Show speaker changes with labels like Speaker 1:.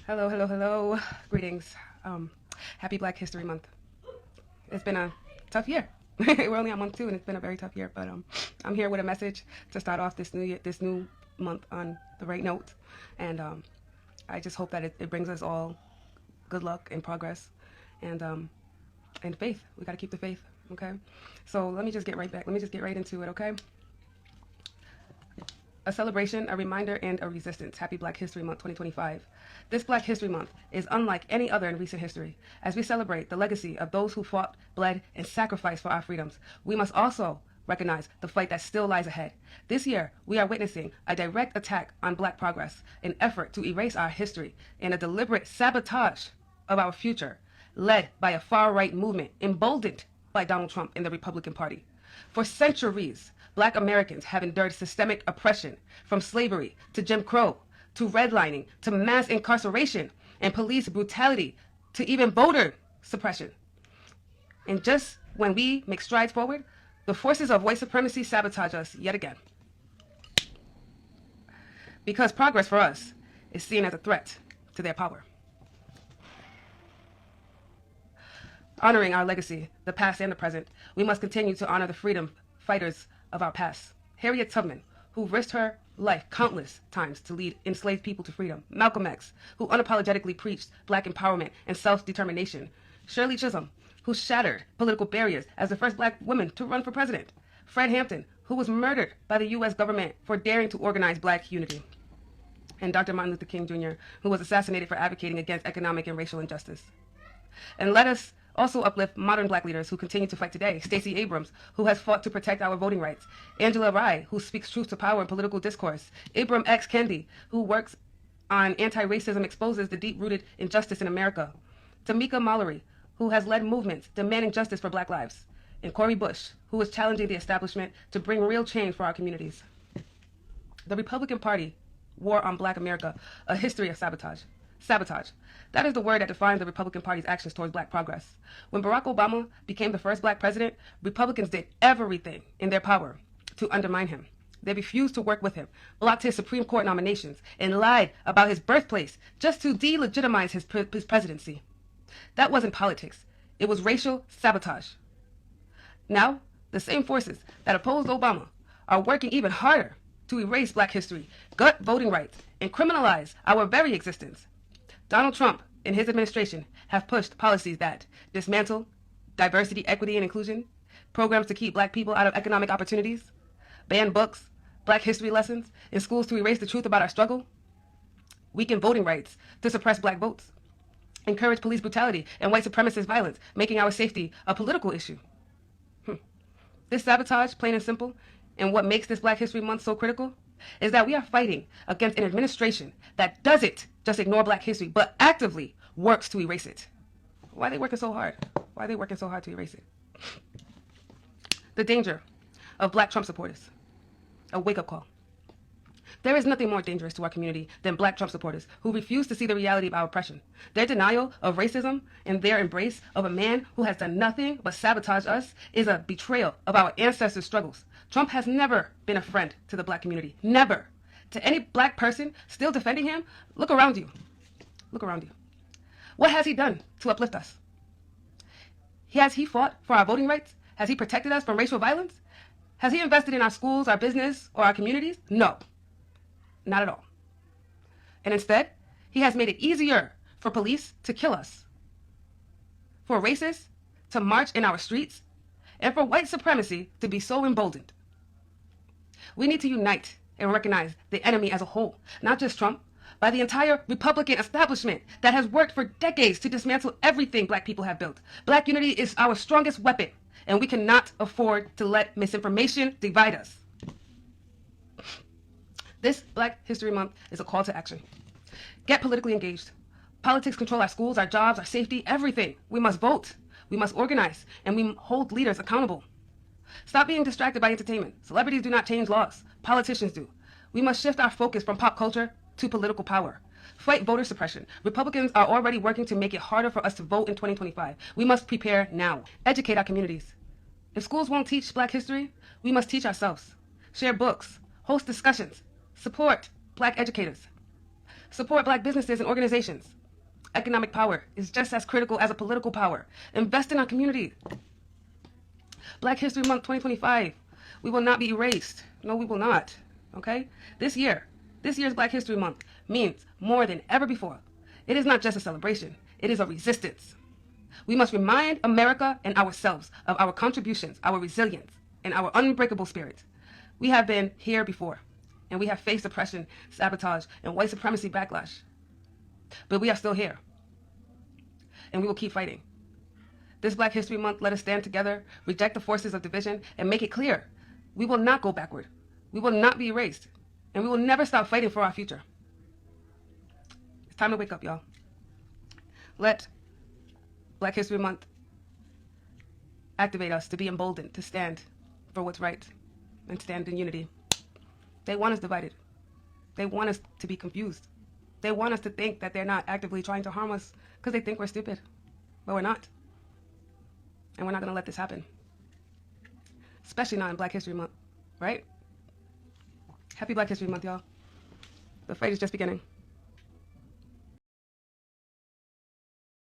Speaker 1: Hello, hello, hello. Greetings. Happy Black History Month. It's been a tough year. We're only on month 2, and it's been a very tough year. But I'm here with a message to start off this new month on the right note, and I just hope that it brings us all good luck and progress, and faith. We got to keep the faith. Okay. So let me just get right back. Let me just get right into it. Okay. A celebration, a reminder, and a resistance. Happy Black History Month 2025. This Black History Month is unlike any other in recent history. As we celebrate the legacy of those who fought, bled, and sacrificed for our freedoms, we must also recognize the fight that still lies ahead. This year, we are witnessing a direct attack on Black progress, an effort to erase our history, and a deliberate sabotage of our future, led by a far-right movement emboldened by Donald Trump and the Republican Party. For centuries, Black Americans have endured systemic oppression, from slavery to Jim Crow, to redlining, to mass incarceration and police brutality, to even voter suppression. And just when we make strides forward, the forces of white supremacy sabotage us yet again. Because progress for us is seen as a threat to their power. Honoring our legacy, the past and the present, we must continue to honor the freedom fighters of our past. Harriet Tubman, who risked her life countless times to lead enslaved people to freedom. Malcolm X, who unapologetically preached Black empowerment and self-determination. Shirley Chisholm, who shattered political barriers as the first Black woman to run for president. Fred Hampton, who was murdered by the U.S. government for daring to organize Black unity. And Dr. Martin Luther King Jr., who was assassinated for advocating against economic and racial injustice. And let us also uplift modern Black leaders who continue to fight today. Stacey Abrams, who has fought to protect our voting rights. Angela Rye, who speaks truth to power in political discourse. Ibram X. Kendi, who works on anti-racism, exposes the deep-rooted injustice in America. Tamika Mallory, who has led movements demanding justice for Black lives. And Cori Bush, who is challenging the establishment to bring real change for our communities. The Republican Party wore on Black America a history of sabotage. Sabotage. That is the word that defines the Republican Party's actions towards Black progress. When Barack Obama became the first Black president, Republicans did everything in their power to undermine him. They refused to work with him, blocked his Supreme Court nominations, and lied about his birthplace just to delegitimize his presidency. That wasn't politics. It was racial sabotage. Now, the same forces that opposed Obama are working even harder to erase Black history, gut voting rights, and criminalize our very existence. Donald Trump and his administration have pushed policies that dismantle diversity, equity, and inclusion, programs to keep Black people out of economic opportunities, ban books, Black history lessons in schools to erase the truth about our struggle, weaken voting rights to suppress Black votes, encourage police brutality and white supremacist violence, making our safety a political issue. This sabotage, plain and simple, and what makes this Black History Month so critical is that we are fighting against an administration that doesn't just ignore Black history, but actively works to erase it. Why are they working so hard? Why are they working so hard to erase it? The danger of Black Trump supporters. A wake-up call. There is nothing more dangerous to our community than Black Trump supporters who refuse to see the reality of our oppression. Their denial of racism and their embrace of a man who has done nothing but sabotage us is a betrayal of our ancestors' struggles. Trump has never been a friend to the Black community. Never. To any Black person still defending him, look around you. Look around you. What has he done to uplift us? Has he fought for our voting rights? Has he protected us from racial violence? Has he invested in our schools, our business, or our communities? No. Not at all. And instead, he has made it easier for police to kill us, for racists to march in our streets, and for white supremacy to be so emboldened. We need to unite and recognize the enemy as a whole, not just Trump, by the entire Republican establishment that has worked for decades to dismantle everything Black people have built. Black unity is our strongest weapon, and we cannot afford to let misinformation divide us. This Black History Month is a call to action. Get politically engaged. Politics control our schools, our jobs, our safety, everything. We must vote. We must organize, and we hold leaders accountable. Stop being distracted by entertainment. Celebrities do not change laws. Politicians do. We must shift our focus from pop culture to political power. Fight voter suppression. Republicans are already working to make it harder for us to vote in 2025. We must prepare now. Educate our communities. If schools won't teach Black history, we must teach ourselves. Share books. Host discussions. Support Black educators. Support black businesses and organizations. Economic power is just as critical as a political power. Invest in our community. Black History Month 2025. We will not be erased. No, we will not. Okay? This year's Black History Month means more than ever before. It is not just a celebration. It is a resistance. We must remind America and ourselves of our contributions, our resilience, and our unbreakable spirit. We have been here before, and we have faced oppression, sabotage, and white supremacy backlash. But we are still here, and we will keep fighting. This Black History Month, let us stand together, reject the forces of division, and make it clear we will not go backward. We will not be erased, and we will never stop fighting for our future. It's time to wake up, y'all. Let Black History Month activate us to be emboldened, to stand for what's right, and stand in unity. They want us divided. They want us to be confused. They want us to think that they're not actively trying to harm us because they think we're stupid, but we're not. And we're not going to let this happen. Especially not in Black History Month, right? Happy Black History Month, y'all. The fight is just beginning.